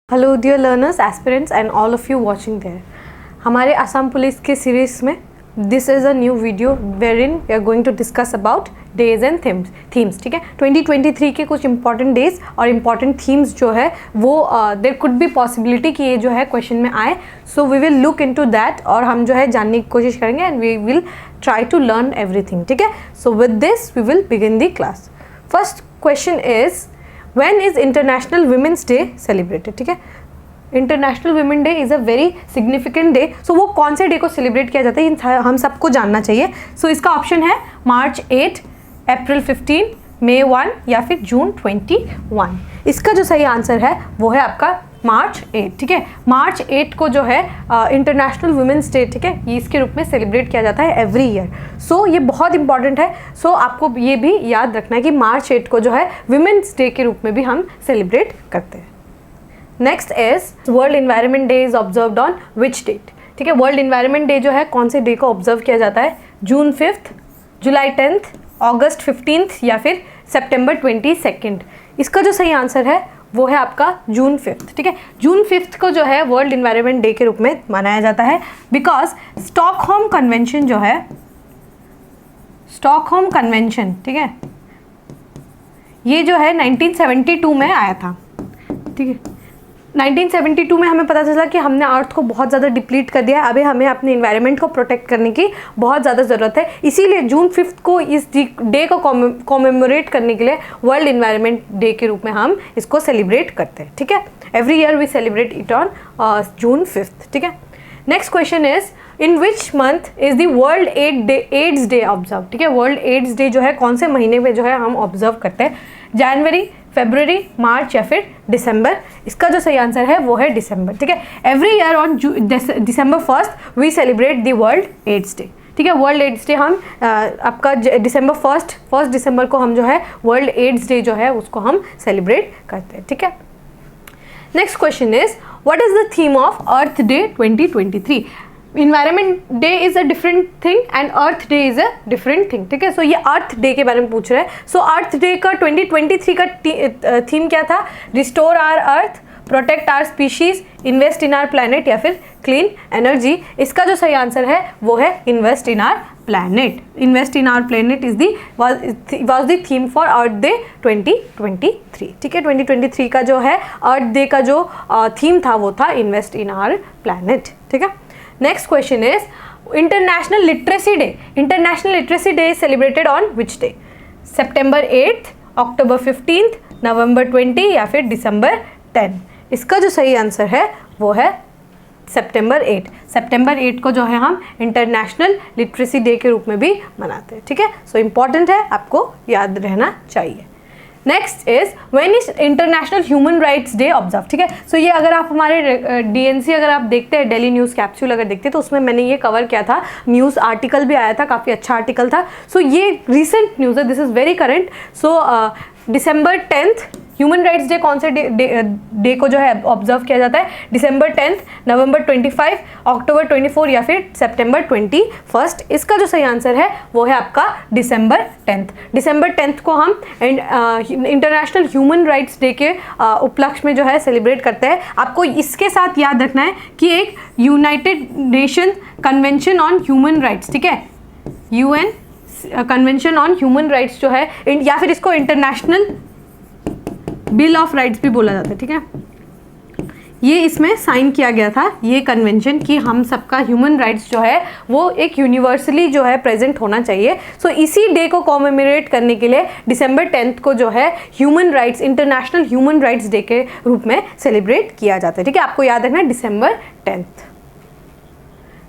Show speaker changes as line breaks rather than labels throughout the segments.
Hello dear learners, aspirants and all of you watching there. हमारे Assam police के series में this is a new video where in we are going to discuss about days and themes. ठीक है, 2023 के कुछ important days और important themes जो है वो देर कुड बी पॉसिबिलिटी कि ये जो है क्वेश्चन में आए। So we will look into that और हम जो है जानने की कोशिश करेंगे and we will try to learn everything. ठीक है, so with this we will begin the class. First question is When is International Women's Day celebrated? ठीक है, international women day is a very significant day. So वो कौन से day को celebrate किया जाता है हम सबको जानना चाहिए। सो इसका ऑप्शन है मार्च 8, अप्रैल 15, मई 1 या फिर जून 21। इसका जो सही आंसर है वो है आपका मार्च 8। ठीक है, मार्च 8 को जो है इंटरनेशनल वुमेन्स डे, ठीक है, ये इसके रूप में सेलिब्रेट किया जाता है एवरी ईयर। सो ये बहुत इंपॉर्टेंट है। सो आपको ये भी याद रखना है कि मार्च 8 को जो है वुमेन्स डे के रूप में भी हम सेलिब्रेट करते हैं। Next is world environment day is observed on which date? ठीक है, वर्ल्ड इन्वायरमेंट डे जो है कौन से डे को ऑब्जर्व किया जाता है? जून 5, जुलाई 10, अगस्त 15 या फिर सितंबर 22। इसका जो सही आंसर है वो है आपका जून 5। ठीक है, जून 5 को जो है वर्ल्ड इन्वायरमेंट डे के रूप में मनाया जाता है बिकॉज स्टॉकहोम कन्वेंशन जो है, स्टॉकहोम कन्वेंशन, ठीक है, ये जो है 1972 में आया था। ठीक है, 1972 में हमें पता चला कि हमने अर्थ को बहुत ज़्यादा डिप्लीट कर दिया है, अभी हमें अपने इन्वायरमेंट को प्रोटेक्ट करने की बहुत ज़्यादा ज़रूरत है। इसीलिए जून 5 को इस डे को कॉमेमोरेट करने के लिए वर्ल्ड इन्वायरमेंट डे के रूप में हम इसको सेलिब्रेट करते हैं। ठीक है, every year we celebrate it on June 5। ठीक है, next question is in which month is the world AIDS day observe? ठीक है, वर्ल्ड एड्स डे जो है कौन से महीने में जो है हम ऑब्जर्व करते हैं? जनवरी, फरवरी, मार्च या फिर दिसंबर? इसका जो सही आंसर है वो है दिसंबर। ठीक है, every year on December 1 we celebrate the world AIDS day. ठीक है, वर्ल्ड एड्स डे हम आपका दिसंबर 1 दिसंबर को हम जो है वर्ल्ड एड्स डे जो है उसको हम सेलिब्रेट करते हैं। ठीक है, next question is what is the theme of earth day 2023? Environment day is a different thing and earth day is a different thing. ठीक है, सो ये अर्थ डे के बारे में पूछ रहे हैं। सो अर्थ डे का 2023 का थीम क्या था? Restore our earth, protect our species, invest in our planet या फिर क्लीन एनर्जी? इसका जो सही आंसर है वो है invest in our planet. Invest in our planet is the was the theme for earth day 2023। ठीक है, 2023 का जो है अर्थ डे का जो थीम था वो था इन्वेस्ट इन आवर प्लैनेट। ठीक है, next question is international literacy day. International literacy day is celebrated on which day? September 8, October 15, November 20 या फिर दिसंबर 10? इसका जो सही आंसर है वो है सितंबर 8। सितंबर 8 को जो है हम इंटरनेशनल लिटरेसी डे के रूप में भी मनाते हैं। ठीक है, सो इम्पॉर्टेंट है, आपको याद रहना चाहिए। Next is when is international human rights day observe? ठीक है, सो ये अगर आप हमारे डीएनसी अगर आप देखते हैं, डेली न्यूज़ कैप्सूल अगर देखते हैं तो उसमें मैंने ये कवर किया था, न्यूज़ आर्टिकल भी आया था, काफ़ी अच्छा आर्टिकल था। सो ये रिसेंट न्यूज़ है, this is very current. So December 10 human rights day कौन से डे को जो है ऑब्जर्व किया जाता है? दिसंबर 10, नवंबर 25, अक्टूबर 24 या फिर सितंबर 21? इसका जो सही आंसर है वो है आपका दिसंबर 10। दिसंबर 10 को हम इंटरनेशनल ह्यूमन राइट्स डे के उपलक्ष्य में जो है सेलिब्रेट करते हैं। आपको इसके साथ याद रखना है कि एक United nation convention on human rights, ठीक है, UN convention on human rights जो है, या फिर इसको इंटरनेशनल बिल ऑफ राइट्स भी बोला जाता है। ठीक है, ये इसमें साइन किया गया था ये कन्वेंशन कि हम सबका ह्यूमन राइट्स जो है वो एक यूनिवर्सली जो है प्रेजेंट होना चाहिए। सो इसी डे को कॉमेमोरेट करने के लिए दिसंबर 10 को जो है human rights, international human rights day के रूप में सेलिब्रेट किया जाता है। ठीक है, आपको याद रखना है दिसंबर 10।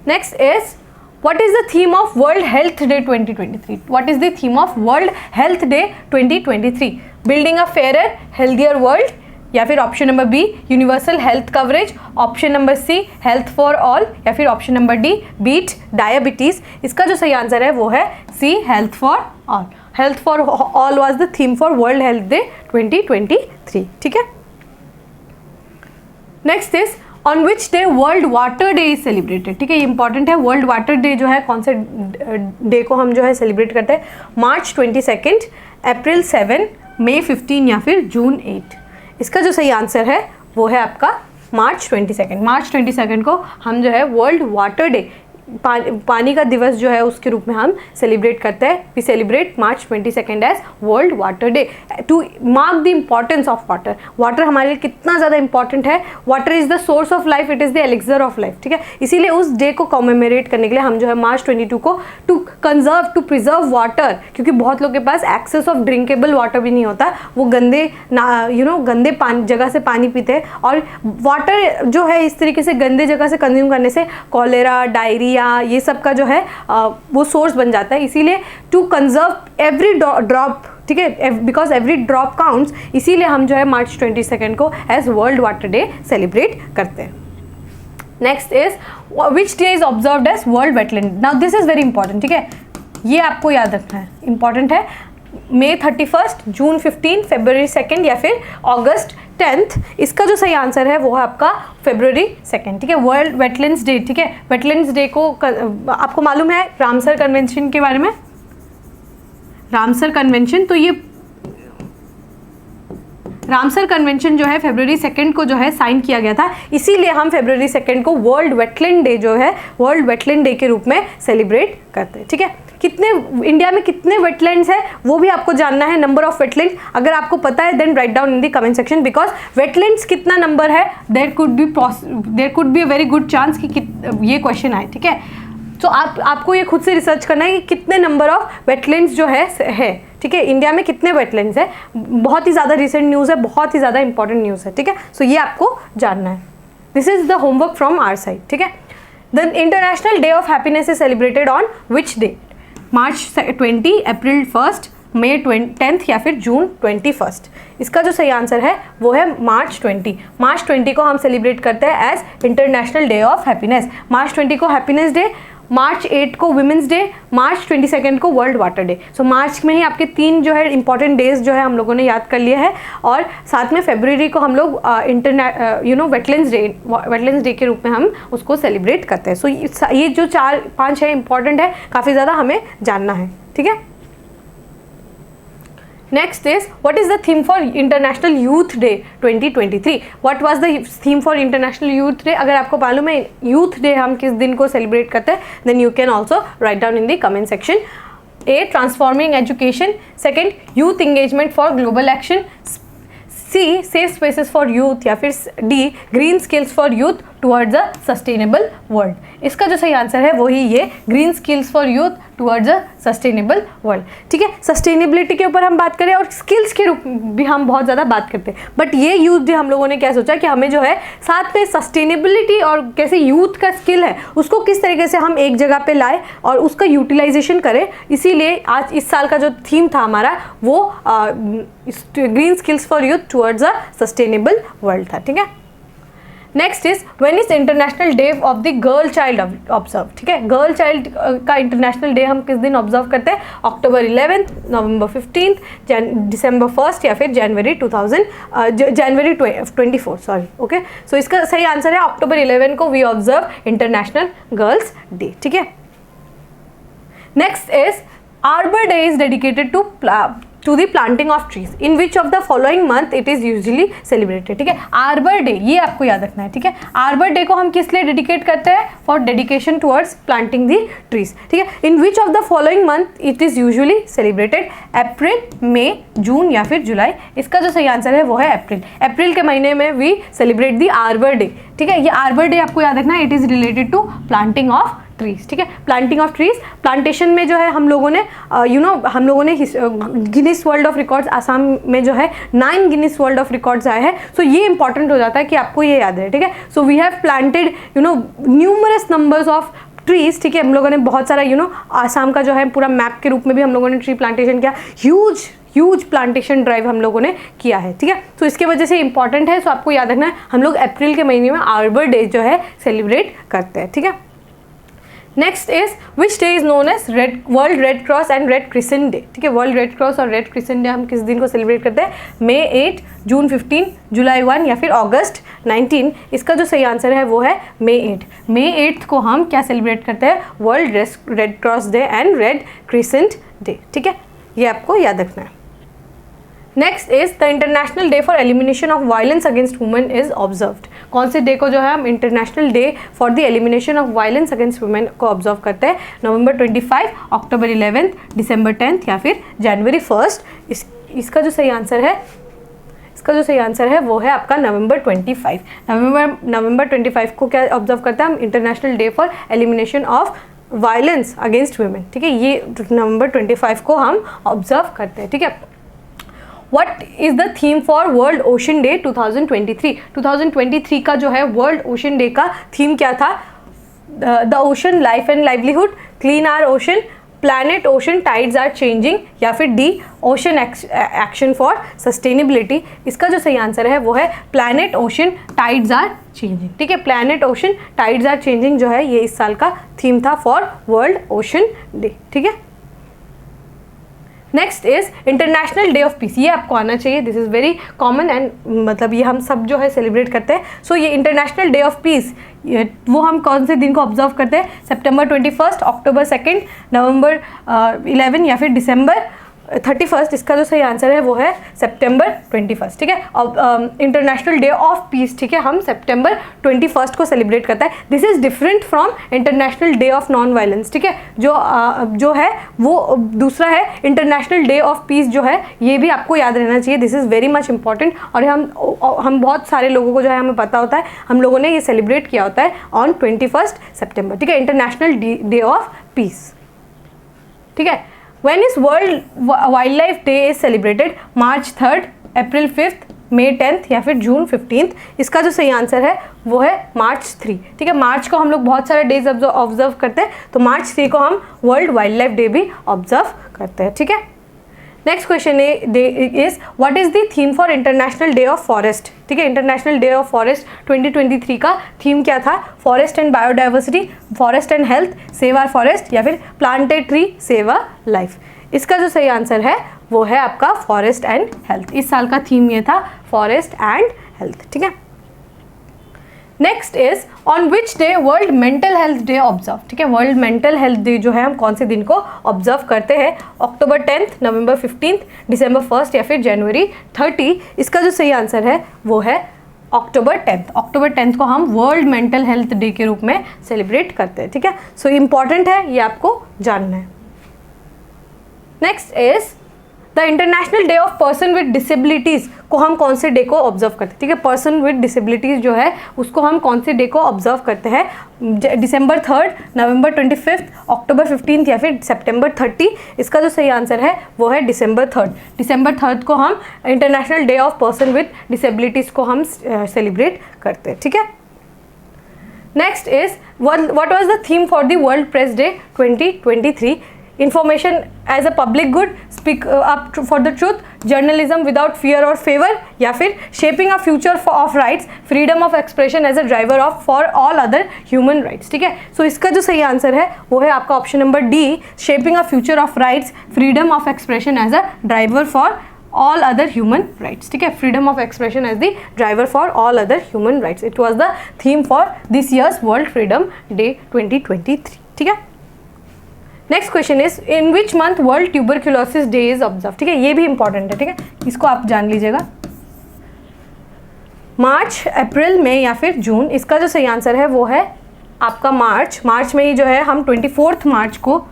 Next is What is the theme of World Health Day 2023? What is the theme of World Health Day 2023? Building a fairer, healthier world? या फिर option number B universal health coverage, option number C health for all या फिर option number D beat diabetes? इसका जो सही answer है वो है C health for all. Health for all was the theme for world health day 2023। ठीक है, next is on which day world water day is celebrated? ठीक है, ये इंपॉर्टेंट है। वर्ल्ड वाटर डे जो है कौन से डे को हम जो है सेलिब्रेट करते हैं? मार्च 22, अप्रैल 7, मई 15 या फिर जून 8? इसका जो सही आंसर है वो है आपका मार्च 22। मार्च 22 को हम जो है वर्ल्ड वाटर डे, पानी का दिवस जो है उसके रूप में हम सेलिब्रेट करते हैं। We celebrate March 22 as world water day to mark the importance of water. Water हमारे लिए कितना ज़्यादा इंपॉर्टेंट है। Water is the source of life, it is the elixir of life, ठीक है। इसीलिए उस डे को कॉमेमोरेट करने के लिए हम जो है मार्च 22 को to conserve, to preserve water, क्योंकि बहुत लोगों के पास एक्सेस ऑफ ड्रिंकेबल वाटर भी नहीं होता, वो गंदे गंदे पानी जगह से पानी पीते हैं। और वाटर जो है इस तरीके से गंदे जगह से कंज्यूम करने से कॉलेरा, डायरिया, ये सब का जो है वो सोर्स बन जाता है। इसीलिए टू कंजर्व एवरी ड्रॉप, ठीक है, बिकॉज एवरी ड्रॉप काउंट्स, इसीलिए हम जो है मार्च 22 को as world water day celebrate करते हैं। Next is which day is observed as world wetland. Now this is very important, ठीक है, ये आपको याद रखना है, इंपॉर्टेंट है। May 31, जून 15, February 2 या फिर August 10। इसका जो सही आंसर है वो है आपका February 2, ठीक है, वर्ल्ड वेटलैंड्स डे, ठीक है। वेटलैंड्स डे को आपको मालूम है रामसर कन्वेंशन के बारे में, रामसर कन्वेंशन, तो ये रामसर कन्वेंशन जो है February 2 को जो है साइन किया गया था, इसीलिए हम February 2 को वर्ल्ड वेटलैंड डे जो है वर्ल्ड वेटलैंड डे के रूप में सेलिब्रेट करते हैं, ठीक है। कितने इंडिया में कितने वेटलैंड्स है वो भी आपको जानना है, नंबर ऑफ वेटलैंड अगर आपको पता है then write down in the comment section, because wetlands कितना नंबर है there could be a very good chance कि ये क्वेश्चन आए, ठीक है। तो आपको ये खुद से रिसर्च करना है कि कितने नंबर ऑफ वेटलैंड्स जो है, ठीक है, इंडिया में कितने वेटलैंड्स है। बहुत ही ज़्यादा रिसेंट न्यूज़ है, बहुत ही ज़्यादा इंपॉर्टेंट न्यूज़ है, ठीक है। सो ये आपको जानना है, this is the homework from our side, ठीक है। The international day of happiness is celebrated on which day? March 20, April 1, May 10 या फिर जून 21। इसका जो सही आंसर है वो है मार्च 20। मार्च 20 को हम सेलिब्रेट करते हैं as international day of happiness. March 20 को हैप्पीनेस डे, मार्च 8 को वुमेंस डे, मार्च 22 को वर्ल्ड वाटर डे। सो मार्च में ही आपके 3 जो है इंपॉर्टेंट डेज जो है हम लोगों ने याद कर लिए हैं, और साथ में फरवरी को हम लोग वेटलैंड्स डे के रूप में हम उसको सेलिब्रेट करते हैं। सो ये जो 4-5 है इंपॉर्टेंट है, काफ़ी ज़्यादा हमें जानना है, ठीक है। Next is what is the theme for International Youth Day 2023? What was the theme for International Youth Day? अगर आपको मालूम है Youth Day हम किस दिन को सेलिब्रेट करते हैं, then you can also write down in the comment section. A. Transforming education. Second, youth engagement for global action. C. Safe spaces for youth या फिर D. Green skills for youth towards a sustainable world. इसका जो सही answer है वही ये green skills for youth towards a sustainable world, ठीक है। सस्टेनेबिलिटी के ऊपर हम बात करें और स्किल्स के रूप भी हम बहुत ज़्यादा बात करते हैं, बट ये यूथ डे हम लोगों ने क्या सोचा कि हमें जो है साथ में सस्टेनेबिलिटी और कैसे यूथ का स्किल है उसको किस तरीके से हम एक जगह पे लाए और उसका यूटिलाइजेशन करें। इसीलिए आज इस साल का जो थीम था हमारा वो green skills for youth towards a sustainable world था, ठीक है। Next is when is international day of the girl child observe, ठीक है। गर्ल चाइल्ड का इंटरनेशनल डे हम किस दिन ऑब्जर्व करते हैं? अक्टूबर 11, नवंबर 15, दिसंबर 1 या फिर जनवरी 24, सॉरी, ओके। सो इसका सही आंसर है अक्टूबर 11 को we observe international girls day, ठीक है। Next is arbor day is dedicated to the planting of trees in which of the following month it is usually celebrated, ठीक है। आर्बर डे ये आपको याद रखना है, ठीक है। आर्बर डे को हम किस लिए डेडिकेट करते हैं? For dedication towards planting the trees, ठीक है। In which of the following month it is usually celebrated? April, May, June या फिर जुलाई। इसका जो सही आंसर है वो है अप्रैल। अप्रैल के महीने में we celebrate the arbor day, ठीक है। ये आर्बर डे आपको याद रखना है, it is related to planting of trees, ठीक है। प्लांटिंग ऑफ ट्रीज, प्लांटेशन में जो है हम लोगों ने हम लोगों ने Guinness world of records, Assam में जो है 9 गिनीज वर्ल्ड ऑफ रिकॉर्ड्स आए हैं। सो ये इंपॉर्टेंट हो जाता है कि आपको ये याद है, ठीक है। So we have planted numerous numbers of trees, ठीक है। हम लोगों ने बहुत सारा आसाम का जो है पूरा मैप के रूप में भी हम लोगों ने ट्री प्लांटेशन किया, ह्यूज प्लांटेशन ड्राइव हम लोगों ने किया है, ठीक है। तो इसके वजह से इंपॉर्टेंट है, सो आपको याद रखना है हम लोग अप्रैल के महीने में आर्बर डे जो है सेलिब्रेट करते हैं, ठीक है। Next is which day is known as world red cross and red crescent day, ठीक है। वर्ल्ड रेड क्रॉस और रेड क्रिसेंट डे हम किस दिन को सेलिब्रेट करते हैं? मई 8, जून 15, जुलाई 1 या फिर अगस्त 19। इसका जो सही आंसर है वो है मई 8। मई 8 को हम क्या सेलिब्रेट करते हैं? World red cross day and red crescent day, ठीक है। ये आपको याद रखना है। Next is the international day for elimination of violence against women is observed. कौन से डे को जो है हम international day for the elimination of violence against women को ऑब्जर्व करते हैं? नवंबर 25, अक्टूबर 11, दिसंबर 10 या फिर जनवरी 1। इसका जो सही आंसर है वो है आपका नवंबर 25। नवंबर 25 को क्या ऑब्जर्व करते हैं हम? International day for elimination of violence against women. ठीक है, ये नवंबर 25 को हम ऑब्जर्व करते हैं। ठीक है, What is the theme for World Ocean Day 2023? 2023 का जो है वर्ल्ड ओशन डे का थीम क्या था? The ocean life and livelihood, clean our ocean, planet ocean tides are changing या फिर the ocean action for sustainability. इसका जो सही आंसर है वो है planet ocean tides are changing. ठीक है, planet ocean tides are changing जो है ये इस साल का थीम था फॉर वर्ल्ड ओशन डे। ठीक है, next is international day of peace. ये आपको आना चाहिए, this is very common and मतलब ये हम सब जो है सेलिब्रेट करते हैं। सो ये इंटरनेशनल डे ऑफ पीस वो हम कौन से दिन को ऑब्जर्व करते हैं? सितंबर 21, अक्टूबर 2, नवंबर 11 या फिर दिसंबर 31। इसका जो सही आंसर है वो है सितंबर 21। ठीक है, अब इंटरनेशनल डे ऑफ पीस, ठीक है, हम सितंबर 21 को सेलिब्रेट करता है। This is different from international day of non violence. ठीक है, जो है वो दूसरा है। इंटरनेशनल डे ऑफ पीस जो है ये भी आपको याद रहना चाहिए, this is very much important. और हम बहुत सारे लोगों को जो है हमें पता होता है, हम लोगों ने ये सेलिब्रेट किया होता है ऑन 21 सितंबर। ठीक है, इंटरनेशनल डे ऑफ पीस। ठीक है, When is World Wildlife Day is celebrated? March 3, April 5, May 10 या फिर June 15। इसका जो सही आंसर है वो है March 3। ठीक है, मार्च को हम लोग बहुत सारे डेज ऑब्जर्व करते हैं, तो March 3 को हम वर्ल्ड वाइल्ड लाइफ डे भी ऑब्जर्व करते हैं। ठीक है, next question is what is the theme for international day of forest? ठीक है, इंटरनेशनल डे ऑफ फॉरेस्ट 2023 का थीम क्या था? Forest and biodiversity, forest and health, save our forest या फिर plant a tree save a life. इसका जो सही आंसर है वो है आपका फॉरेस्ट एंड हेल्थ। इस साल का थीम ये था फॉरेस्ट एंड हेल्थ। ठीक है, next is on which day world mental health day observe? ठीक है, वर्ल्ड मेंटल हेल्थ डे जो है हम कौन से दिन को ऑब्जर्व करते हैं? अक्टूबर 10, नवंबर 15, दिसंबर 1 या फिर जनवरी 30। इसका जो सही आंसर है वो है अक्टूबर 10। अक्टूबर 10 को हम वर्ल्ड मेंटल हेल्थ डे के रूप में सेलिब्रेट करते हैं। ठीक है, सो इम्पॉर्टेंट है, ये आपको जानना है। Next is the international day of person with disabilities को हम कौन से डे को ऑब्जर्व करते हैं? ठीक है, पर्सन विद डिसेबिलिटीज़ जो है उसको हम कौन से डे को ऑब्जर्व करते हैं? दिसंबर 3, नवंबर 25, अक्टूबर 15 या फिर सितंबर 30। इसका जो सही आंसर है वो है दिसंबर 3। दिसंबर 3 को हम international day of person with disabilities को हम सेलिब्रेट करते हैं। ठीक है, next is what was the theme for the world press day 2023? Information as a public good, speak up for the truth, journalism without fear or favor या फिर shaping a future of rights, freedom of expression as a driver of for all other human rights। ठीक है, सो इसका जो सही answer है वो है आपका option number D, shaping a future of rights, freedom of expression as a driver for all other human rights। ठीक है, freedom of expression as the driver for all other human rights, it was the theme for this year's World Freedom Day 2023। ठीक है, next question is in which month world tuberculosis day is observe? ठीक है, ये भी important है। ठीक है, इसको आप जान लीजिएगा, मार्च, अप्रैल, मई या फिर जून। इसका जो सही आंसर है वो है आपका मार्च में ही जो है हम 24 मार्च को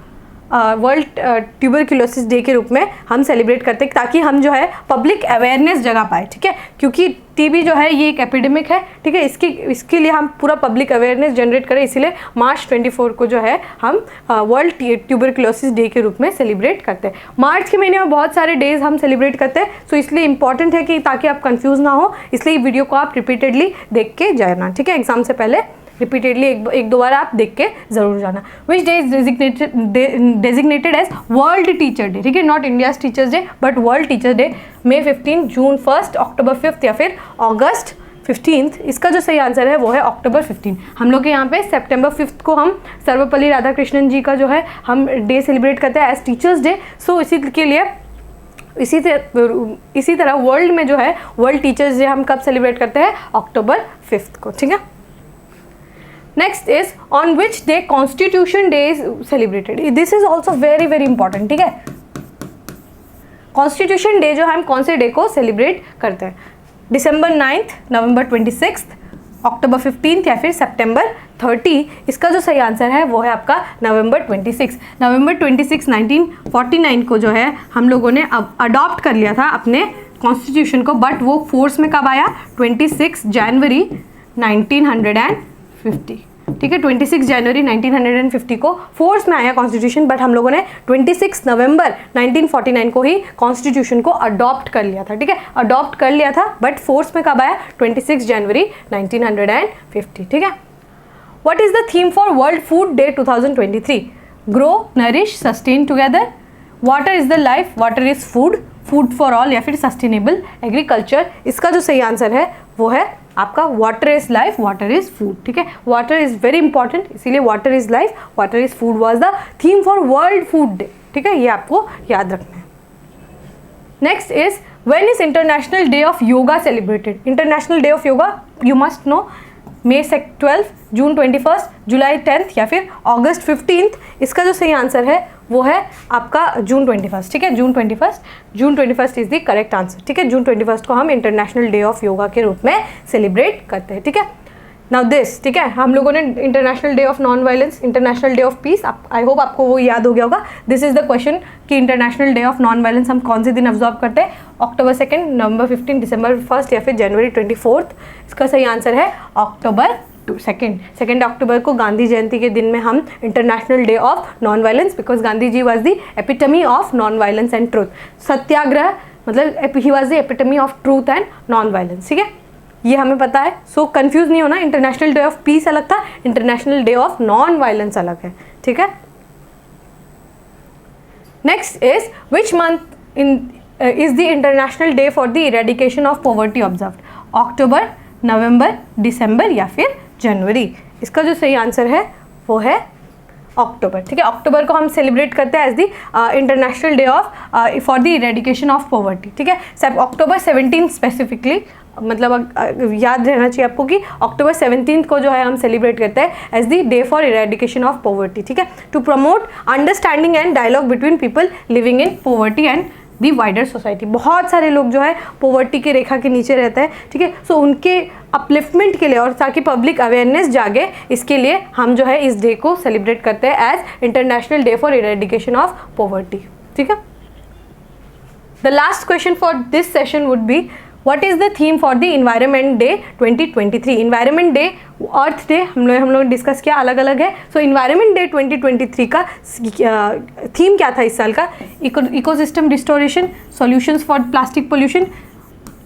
वर्ल्ड ट्यूबरक्यूलोसिस डे के रूप में हम सेलिब्रेट करते हैं, ताकि हम जो है पब्लिक अवेयरनेस जगा पाए। ठीक है, क्योंकि टीबी जो है ये एक एपिडेमिक है। ठीक है, इसके लिए हम पूरा पब्लिक अवेयरनेस जनरेट करें, इसीलिए मार्च 24 को जो है हम वर्ल्ड ट्यूबरक्यूलोसिस डे के रूप में सेलिब्रेट करते हैं। मार्च के महीने में बहुत सारे डेज हम सेलिब्रेट करते हैं, सो इसलिए इंपॉर्टेंट है कि ताकि आप कंफ्यूज ना हो, इसलिए वीडियो को आप रिपीटेडली देख के जाना। ठीक है, एग्जाम से पहले रिपीटेडली एक दो बार आप देख के जरूर जाना। Which day is designated as world teacher day? ठीक है, not India's teachers day but world teacher day. May 15, June 1, October 5 या फिर अगस्त 15। इसका जो सही आंसर है वो है अक्टूबर 15। हम लोग के यहाँ पे सितंबर 5 को हम सर्वपल्ली राधाकृष्णन जी का जो है हम डे सेलिब्रेट करते हैं एज टीचर्स डे। सो इसी के लिए इसी तरह वर्ल्ड में जो है वर्ल्ड टीचर्स डे हम कब सेलिब्रेट करते हैं? अक्टूबर 5 को। ठीक है, next is on which day constitution day is celebrated? This is also very very important. ठीक है, कॉन्स्टिट्यूशन डे जो है हम कौन से डे को सेलिब्रेट करते हैं? December 9th, November 26th, October 15th या फिर September 30? इसका जो सही आंसर है वो है आपका November 26। November 26 1949 को जो है हम लोगों ने अब अडॉप्ट कर लिया था अपने कॉन्स्टिट्यूशन को, बट वो फोर्स में कब आया? 26 जनवरी 1950। ठीक है, 26 जनवरी 1950 को फोर्स में आया कॉन्स्टिट्यूशन, बट हम लोगों ने 26 नवंबर 1949 को ही कॉन्स्टिट्यूशन को अडॉप्ट कर लिया था। ठीक है, अडॉप्ट कर लिया था, बट फोर्स में कब आया? 26 जनवरी 1950। ठीक है, what is the theme for world food day 2023? Grow, nourish, sustain together, water is the life, water is food, food for all या फिर सस्टेनेबल एग्रीकल्चर? इसका जो सही आंसर है वो है आपका water is life, water is food. ठीक है, वाटर इज वेरी इंपॉर्टेंट, इसीलिए water is life, water is food was the theme for world food day. ठीक है, ये आपको याद रखना है। Next is when is international day of yoga celebrated? International day of yoga you must know, May 12, जून 21, जुलाई 10 या फिर अगस्त 15। इसका जो सही आंसर है वो है आपका जून 21। ठीक है, जून 21 इज द करेक्ट आंसर। ठीक है, जून 21 को हम इंटरनेशनल डे ऑफ योगा के रूप में सेलिब्रेट करते हैं। ठीक है, नाउ दिस, ठीक है, हम लोगों ने international day of non violence, international day of peace, I hope आपको वो याद हो गया होगा। दिस इज द क्वेश्चन कि international day of non violence हम कौन से दिन ऑब्जर्व करते हैं? अक्टूबर 2, नवंबर 15, दिसंबर 1 या फिर जनवरी 24। इसका सही आंसर है अक्टूबर 2 अक्टूबर को गांधी जयंती के दिन में हम international day of non violence, because Gandhi ji was the epitome of non violence and truth. Satyagraha मतलब he was the epitome of truth and non violence. ठीक है, ये हमें पता है, सो कंफ्यूज नहीं होना। इंटरनेशनल डे ऑफ पीस अलग था, international day of non violence अलग है। ठीक है, next is which month in is the international day for the eradication of poverty observed? October, November, December या फिर जनवरी? इसका जो सही आंसर है वो है अक्टूबर। ठीक है, अक्टूबर को हम सेलिब्रेट करते हैं as the international day of for the eradication of poverty. ठीक है, अक्टूबर 17 स्पेसिफिकली, मतलब याद रहना चाहिए आपको कि अक्टूबर 17 को जो है हम सेलिब्रेट करते हैं as the day for eradication of poverty. ठीक है, to promote understanding and dialogue between people living in poverty and the wider society. बहुत सारे लोग जो है पॉवर्टी की रेखा के नीचे रहते हैं। ठीक है, सो उनके अपलिफ्टमेंट के लिए और ताकि पब्लिक अवेयरनेस जागे, इसके लिए हम जो है इस डे को सेलिब्रेट करते हैं as international day for eradication of poverty. ठीक है, the last question for this session would be what is the theme for the environment day 2023? Environment day, earth day हम लोग डिस्कस किया, अलग अलग है। सो इन्वायरमेंट डे 2023 का थीम क्या था इस साल का? Ecosystem restoration, solutions for plastic pollution,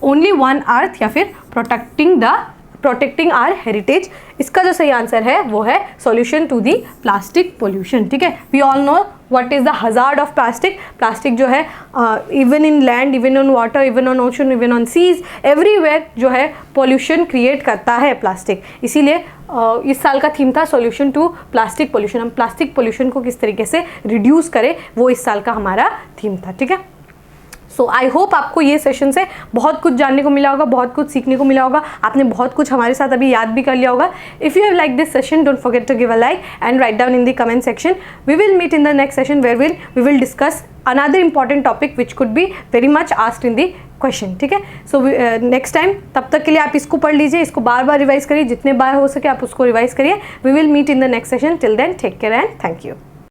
only one earth या फिर प्रोटेक्टिंग आवर हेरिटेज? इसका जो सही आंसर है वो है solution to the plastic pollution. ठीक है, we all know what is the hazard of plastic. Plastic जो है even in land, even on water, even on ocean, even on seas, everywhere जो है पोल्यूशन क्रिएट करता है प्लास्टिक। इसीलिए इस साल का थीम था सॉल्यूशन टू प्लास्टिक पोल्यूशन। हम प्लास्टिक पोल्यूशन को किस तरीके से रिड्यूस करें, वो इस साल का हमारा थीम था। ठीक है, सो आई होप आपको ये सेशन से बहुत कुछ जानने को मिला होगा, बहुत कुछ सीखने को मिला होगा, आपने बहुत कुछ हमारे साथ अभी याद भी कर लिया होगा। If you have like this session, don't forget to give a like and write down in the comment section. We will meet in the next session where we will discuss another important topic which could be very much asked in the question. ठीक है, so next time, तब तक के लिए आप इसको पढ़ लीजिए, इसको बार बार रिवाइज करिए, जितने बार हो सके आप उसको रिवाइज करिए। We will meet in the next session. Till then take care and thank you.